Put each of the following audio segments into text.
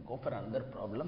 go for another problem.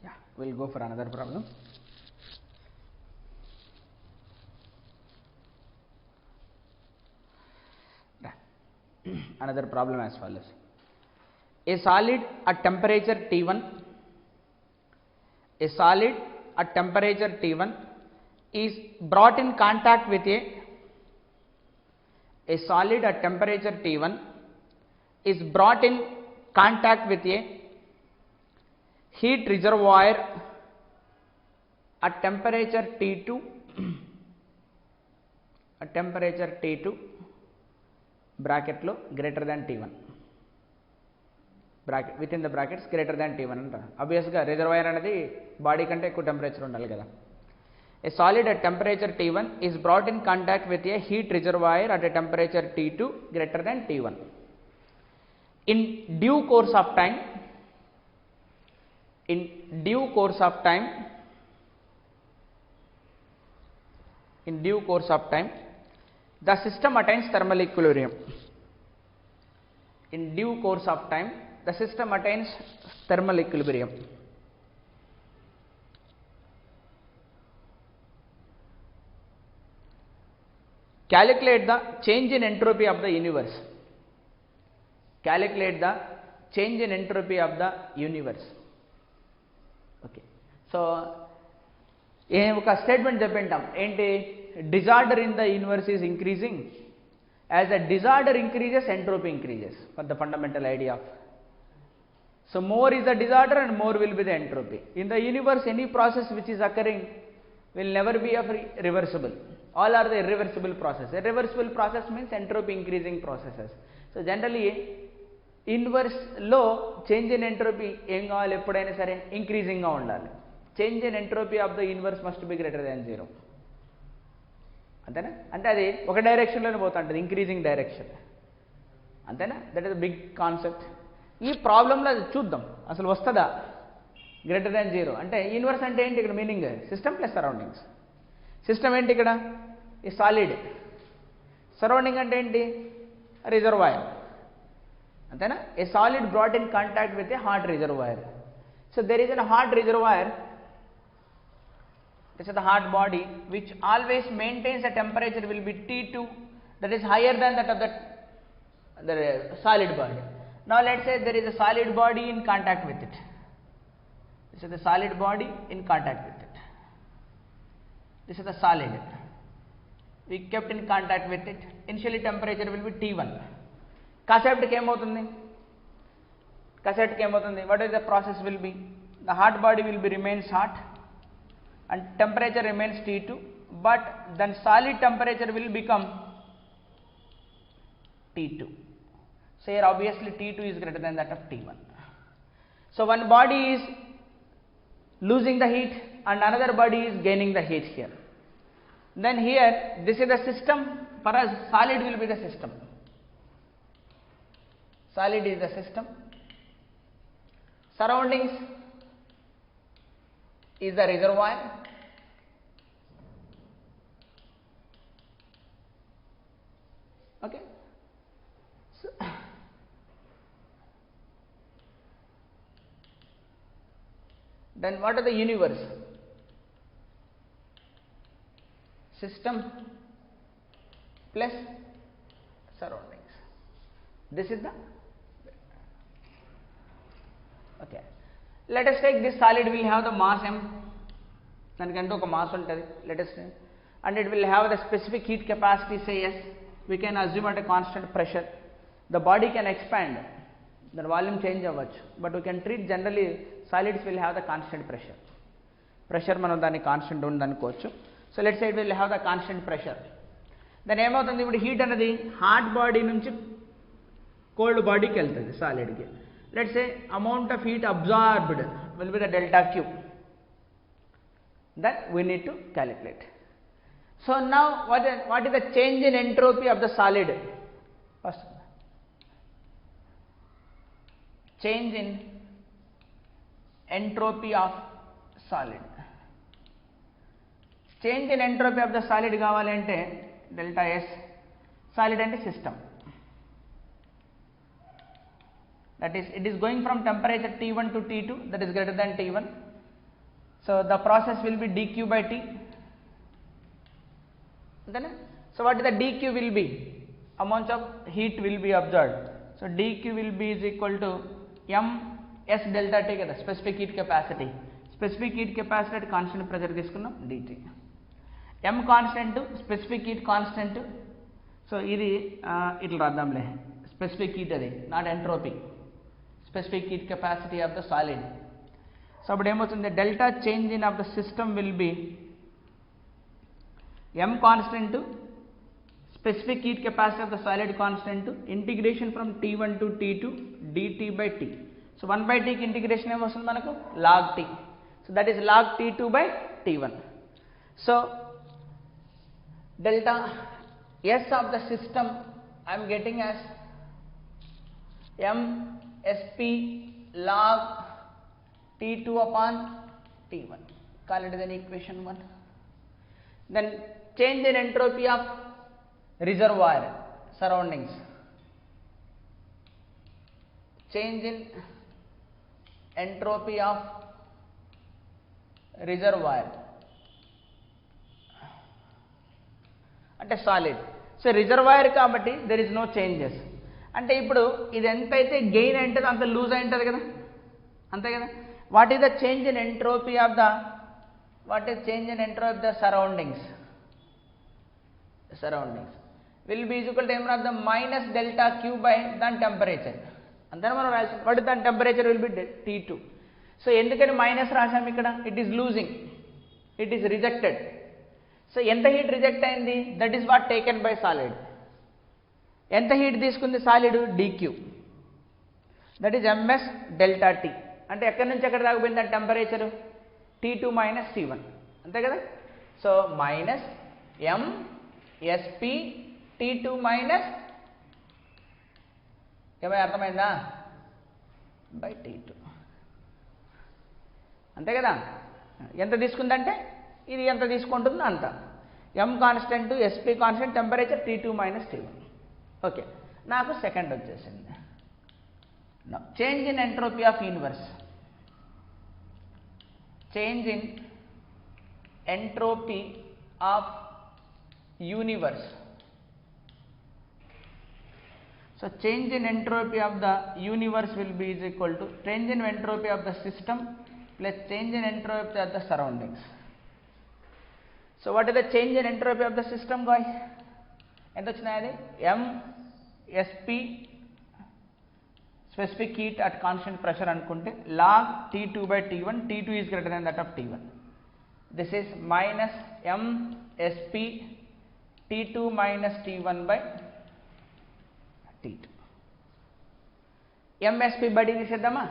Yeah, we'll go for another problem. Another problem as follows. A solid at temperature T1 is brought in contact with a solid at temperature T1 is brought in contact with a heat reservoir at temperature T2 bracket lo greater than T1 bracket within the brackets greater than T1 anta obvious ga reservoir anadi body kante ekku temperature undali kada. A solid at temperature T1 is brought in contact with a heat reservoir at a temperature T2 greater than T1. In due course of time the system attains thermal equilibrium. In due course of time the system attains thermal equilibrium. Calculate the change in entropy of the universe. Okay. So ఒక statement చెప్పింటాం ఏంటి, disorder in the universe is increasing. As the disorder increases, entropy increases, for the fundamental idea of. So more is the disorder and more will be the entropy. In the universe, any process which is occurring will never be reversible. All are the irreversible process. Irreversible process means entropy increasing processes. So generally inverse లో change in entropy ఏం కావాలి, ఎప్పుడైనా సరే ఇంక్రీజింగ్గా ఉండాలి. Change in entropy of the universe must be greater than 0. అంతేనా? అంటే అది ఒక డైరెక్షన్లోనే పోతూ ఉంటుంది, ఇంక్రీజింగ్ డైరెక్షన్. అంతేనా? That is the big concept. ఈ ప్రాబ్లంలో అది చూద్దాం అసలు వస్తుందా గ్రేటర్ దాన్ 0. అంటే యూనివర్స్ అంటే ఏంటి ఇక్కడ meaning, system plus surroundings. System ఏంటి ఇక్కడ, ఈ సాలిడ్. సరౌండింగ్ అంటే ఏంటి, రిజర్వాయర్. అంతేనా? A solid brought in contact with a hot reservoir. So there is an hot reservoir, this is the hot body which always maintains a temperature will be T2 that is higher than that of the solid body. Now let's say there is a solid body in contact with it. This is the solid body in contact with it. This is the solid. We kept in contact with it. Initially temperature will be T1. కాసేపటికి ఏమవుతుంది, what is the process will be, the hot body will be remains hot and temperature remains T2, but then solid temperature will become T2. So here obviously T2 is greater than that of T1. So one body is losing the heat and another body is gaining the heat here. Then here this is the system. For us solid will be the system. Solid is the system. Surroundings is the reservoir. Okay. So, then what are the universe? System plus surroundings. This is the, okay. Let us take this solid will have the mass m, దానికంటే ఒక mass ఉంటుంది, let us say, and it will have the specific heat capacity, say S. We can assume at a constant pressure. The body can expand, the volume change అవ్వచ్చు, but we can treat generally solids will have the constant pressure. మనం దాన్ని constant ఉంది అనుకోవచ్చు. So let's say it will have the constant pressure. దాని ఏమవుతుంది, ఇప్పుడు heat అనేది hot body నుంచి కోల్డ్ బాడీకి వెళ్తుంది సాలిడ్కి. Let's say amount of heat absorbed will be the delta Q. That we need to calculate. So now what is the change in entropy of the solid? First, change in entropy of solid. Change in entropy of the solid కావాలంటే delta s, solid అంటే system, that is it is going from temperature T1 to T2, that is greater than T1. So the process will be dq by T. Then so what is the dq will be? Amount of heat will be absorbed. So dq will be is equal to m s delta T kada, specific heat capacity. Specific heat capacity at constant pressure తీసుకున్నాం dt. m constant, specific heat constant. So ఇది ఇట్లా రాద్దాంలే, specific heat అది, not entropy. Specific heat capacity of the solid. So appudu emostundi, delta change in of the system will be m constant, specific heat capacity of the solid constant, integration from T1 to T2 dt by T. So 1 by T ki integration emostundi manaku log T. So that is log T2 by T1. So delta S of the system I am getting as m Sp log T2 upon T1. Call it as equation 1. Then change in entropy of reservoir surroundings. Change in entropy of reservoir అంటే solid. So reservoir కాబట్టి there is no changes. అంటే ఇప్పుడు ఇది ఎంతైతే gain అయింటుందో అంత loose అయి ఉంటుంది కదా, అంతే కదా. What is the change in entropy of the, what is change in entropy of the surroundings, surroundings will be equal to ఏం రాద్దాం, మైనస్ డెల్టా క్యూ బై దాని టెంపరేచర్. అంతేనా మనం రాసాం. వాట్ దాని temperature will be T2. So ఎందుకని మైనస్ రాసాం ఇక్కడ, it is losing, it is rejected. So ఎంత హీట్ రిజెక్ట్ అయింది, that is what taken by solid. ఎంత హీట్ తీసుకుంది solid, dq, that is ms delta T. అంటే ఎక్కడి నుంచి ఎక్కడ దాకపోయింది ఆ టెంపరేచర్, T2 మైనస్ T1, అంతే కదా. So minus m Sp T2 minus, ఏమైనా అర్థమైందా, బై T2, అంతే కదా. ఎంత తీసుకుందంటే ఇది ఎంత తీసుకుంటుందో అంత, m constant, Sp constant, temperature T2 minus T1. Okay, నాకు సెకండ్ వచ్చేసింది. Change in entropy of universe, change in entropy of universe. So change in entropy of the universe will be is equal to change in entropy of the system plus change in entropy of the surroundings. So what is the change in entropy of the system బాయ్, ఎంత వచ్చినాయి అది, Sp specific heat at constant pressure అనుకుంటే log T2 by T1, T2 is greater than that of T1. This is minus m Sp T2 minus T1 by T2. Msp బడి తీసేద్దామా.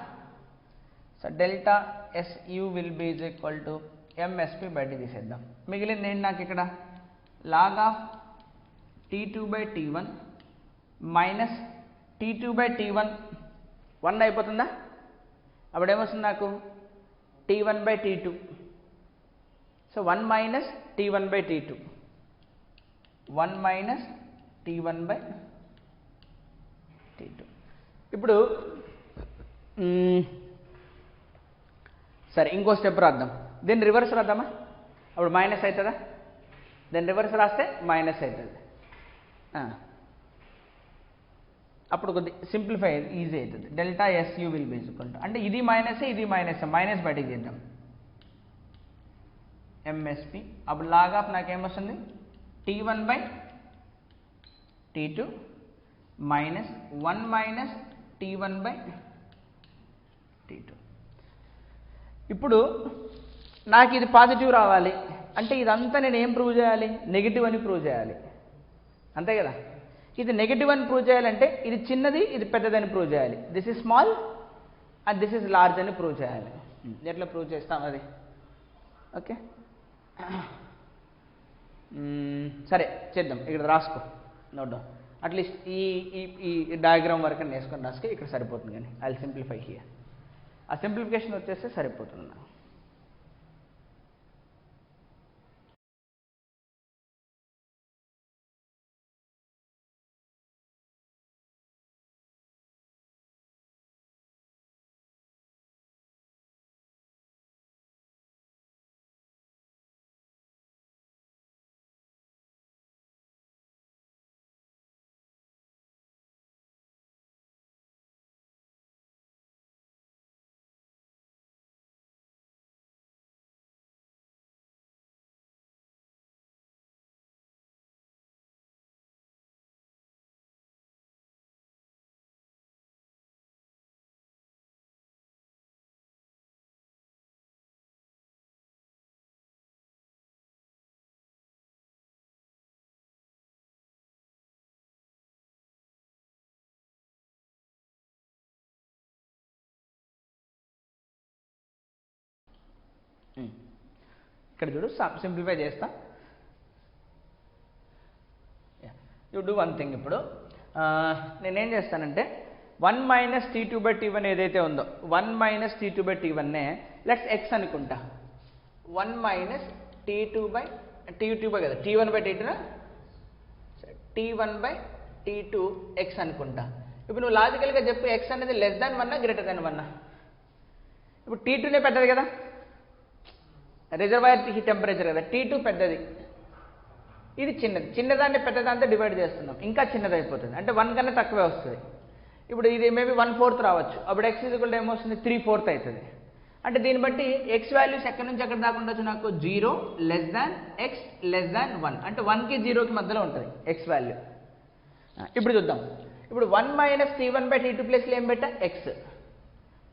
So delta Su will be is equal to Msp బడి తీసేద్దాం. మిగిలింది ఏంటి నాకు ఇక్కడ, log of T2 by T1 minus T2 by T1, 1 అయిపోతుందా. అప్పుడు ఏమొస్తుంది నాకు, T1 by T2. So 1 minus T1 by T2, 1 minus T1 by T2. ఇప్పుడు సరే ఇంకో స్టెప్ రాద్దాం, దీన్ని రివర్స్ రాద్దామా. అప్పుడు మైనస్ అవుతుందా, దీన్ని రివర్స్ రాస్తే మైనస్ అవుతుంది. అప్పుడు కొద్ది సింప్లిఫై ఈజీ అవుతుంది. Delta Su will B equal to, అంటే ఇది మైనస్, ఇది మైనస్, మైనస్ బయటికి చేద్దాం, Msp. అప్పుడు లాగ్ ఆఫ్ నాకేమొస్తుంది, T1 by T2 minus 1 minus T1 by T2. ఇప్పుడు నాకు ఇది పాజిటివ్ రావాలి అంటే ఇదంతా నేను ఏం ప్రూవ్ చేయాలి, నెగిటివ్ అని ప్రూవ్ చేయాలి, అంతే కదా. ఇది నెగిటివ్ అని ప్రూవ్ చేయాలంటే ఇది చిన్నది, ఇది పెద్దదని ప్రూవ్ చేయాలి. This is small and this is large అని ప్రూవ్ చేయాలి. ఎట్లా ప్రూవ్ చేస్తాం అది, ఓకే సరే చేద్దాం. ఇక్కడ రాసుకో, నోట్ డౌన్. అట్లీస్ట్ ఈ ఈ ఈ డయాగ్రామ్ వరకు వేసుకొని రాసుకు ఇక్కడ సరిపోతుంది. కానీ ఐ విల్ సింప్లిఫై హియర్. ఆ సింప్లిఫికేషన్ వచ్చేస్తే సరిపోతుంది నాకు. ఇక్కడ చూడు సింప్లిఫై చేస్తా. You do one thing. ఇప్పుడు నేనేం చేస్తానంటే 1 మైనస్ T2/T1 ఏదైతే ఉందో 1 మైనస్ T2/T1నే లెట్స్ ఎక్స్ అనుకుంటా. 1 మైనస్ T2 కదా T1/T2 T1/T2 ఎక్స్ అనుకుంటా. ఇప్పుడు నువ్వు లాజికల్గా చెప్పు, ఎక్స్ అనేది లెస్ దాన్ 1 గ్రేటర్ దాన్ 1. ఇప్పుడు T2నే పెద్దది కదా, రిజర్వాయర్ టెంపరేచర్ కదా, T2 పెద్దది, ఇది చిన్నది. చిన్నదాన్ని పెద్దదాంతో డివైడ్ చేస్తున్నాం, ఇంకా చిన్నది అయిపోతుంది, అంటే 1 కన్నా తక్కువే వస్తుంది. ఇప్పుడు ఇది మేబీ 1/4 రావచ్చు, అప్పుడు x ఈక్వల్ ఏమొస్తుంది 3/4 అవుతుంది. అంటే దీన్ని బట్టి ఎక్స్ వాల్యూస్ ఎక్కడి నుంచి ఎక్కడ దాకా ఉండొచ్చు నాకు 0 less than x less than 1, అంటే 1కి 0కి మధ్యలో ఉంటుంది ఎక్స్ వాల్యూ. ఇప్పుడు చూద్దాం. ఇప్పుడు 1 మైనస్ T1/T2 ప్లేస్లో ఏం పెట్టా ఎక్స్,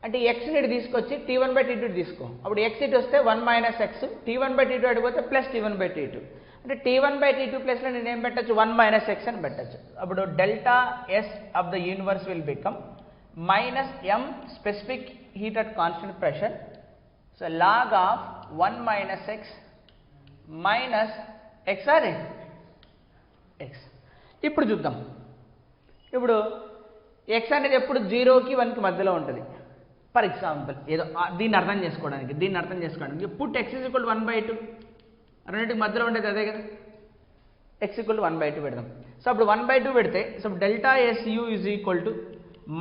అంటే ఎక్స్ని ఇటు తీసుకొచ్చి T1/T2 తీసుకో, అప్పుడు ఎక్స్ ఇటు వస్తే 1 minus X, T1/T2 అడిగిపోతే plus T1/T2, అంటే T1/T2 ప్లేస్లో నేను ఏం పెట్టచ్చు 1 మైనస్ ఎక్స్ అని పెట్టచ్చు. అప్పుడు delta S of the universe will become minus m specific heat at constant pressure, so log of 1 minus X minus X or X. ఇప్పుడు చూద్దాం. ఇప్పుడు ఎక్స్ అనేది ఎప్పుడు 0కి 1కి మధ్యలో ఉంటుంది. ఫర్ ఎగ్జాంపుల్ ఏదో దీన్ని అర్థం చేసుకోవడానికి పుట్ ఎక్స్ ఈజ్ ఈక్వల్ 1/2, రెండింటికి మధ్యలో ఉండేది అదే కదా, ఎక్స్ ఈక్వల్ 1/2 పెడదాం. సో అప్పుడు 1/2 పెడితే so delta S U is equal to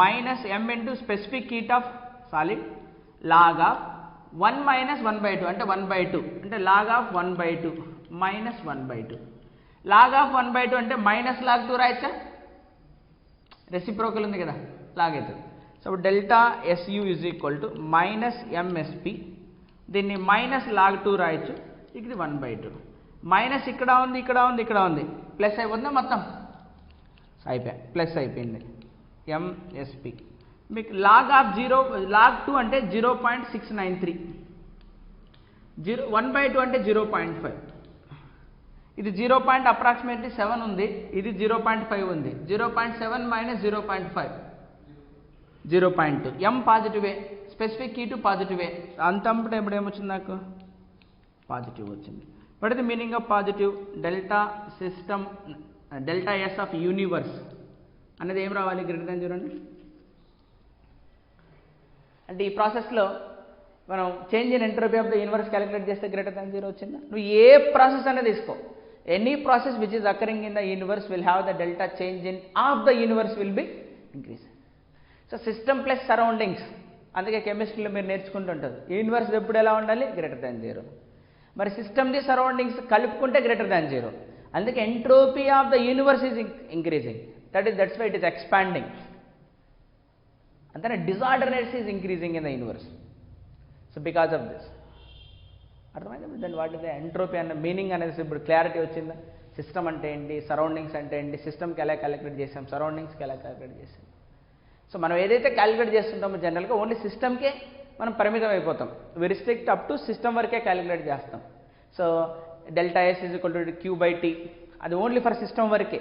minus m into specific heat of solid log of 1 minus 1/2 అంటే 1/2, అంటే log of 1/2 minus 1/2. Log of 1/2 అంటే మైనస్ లాగ్ 2 రాయచ్చా, రెసిప్రోకల్ ఉంది కదా, లాగ్ అవుతుంది. So delta S U is equal to minus MSP, దీన్ని minus log 2 రాయొచ్చు, ఇది 1/2 minus ఇక్కడ ఉంది ప్లస్ అయిపోతుంది మొత్తం ప్లస్ అయిపోయింది ఎంఎస్పి. మీకు లాగ్ ఆఫ్ 2 అంటే 0.693, 1/2 అంటే 0.5, ఇది 0.7 ఉంది, ఇది 0.5 ఉంది, 0.7 మైనస్ 0.5 0.2. m పాజిటివే, స్పెసిఫిక్ హీట్ పాజిటివే, అంతంపుడు ఎప్పుడు ఏమొచ్చింది నాకు పాజిటివ్ వచ్చింది. What is the meaning of positive? Delta system delta S of universe అనేది ఏం రావాలి గ్రేటర్ దాన్ 0 అండి. అంటే ఈ ప్రాసెస్లో మనం change in entropy of the universe calculate చేస్తే గ్రేటర్ దాన్ 0 వచ్చిందా? నువ్వు ఏ ప్రాసెస్ అనేది తీసుకో, any process which is occurring in the universe will have the delta change in of the universe will B increase. So system plus surroundings, అందుకే కెమిస్ట్రీలో మీరు నేర్చుకుంటుంటారు universe ఎప్పుడు ఎలా ఉండాలి గ్రేటర్ దాన్ 0. మరి సిస్టమ్ది సరౌండింగ్స్ కలుపుకుంటే గ్రేటర్ దాన్ 0, అందుకే entropy of the universe is increasing, that's why it is expanding. అంతేనా, disorderness is increasing in the universe. So because of this అర్థమైంది. దాని వాట్ ఇస్ ద ఎంట్రోపీ అన్న మీనింగ్ అనేది ఇప్పుడు clarity వచ్చిందా? సిస్టమ్ అంటే ఏంటి, సరౌండింగ్స్ అంటే ఏంటి, సిస్టమ్కి ఎలా క్యాలిక్యులేట్ చేసాం, సరౌండింగ్స్కి ఎలా క్యాలిక్యులేట్ చేసాం. సో మనం ఏదైతే క్యాలిక్యులేట్ చేస్తుంటామో జనరల్గా ఓన్లీ సిస్టమ్కే మనం పరిమితం అయిపోతాం, వి రిస్ట్రిక్ట్ అప్ టు సిస్టమ్ వరకే క్యాలిక్యులేట్ చేస్తాం. So delta s is equal to Q/T, అది ఓన్లీ ఫర్ సిస్టమ్ వరకే.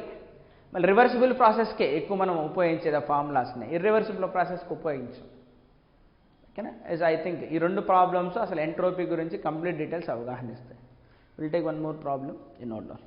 మళ్ళీ రివర్సిబుల్ ప్రాసెస్కే ఎక్కువ మనం ఉపయోగించేది ఆ ఫార్ములాస్ని, ఇర్రివర్సిబుల్ ప్రాసెస్కి ఉపయోగించాం. ఓకేనా? యాజ్ ఐ థింక్ ఈ రెండు ప్రాబ్లమ్స్ అసలు ఎంట్రోపీ గురించి కంప్లీట్ డీటెయిల్స్ అవగాహన ఇస్తాయి. Will take one more problem in note down.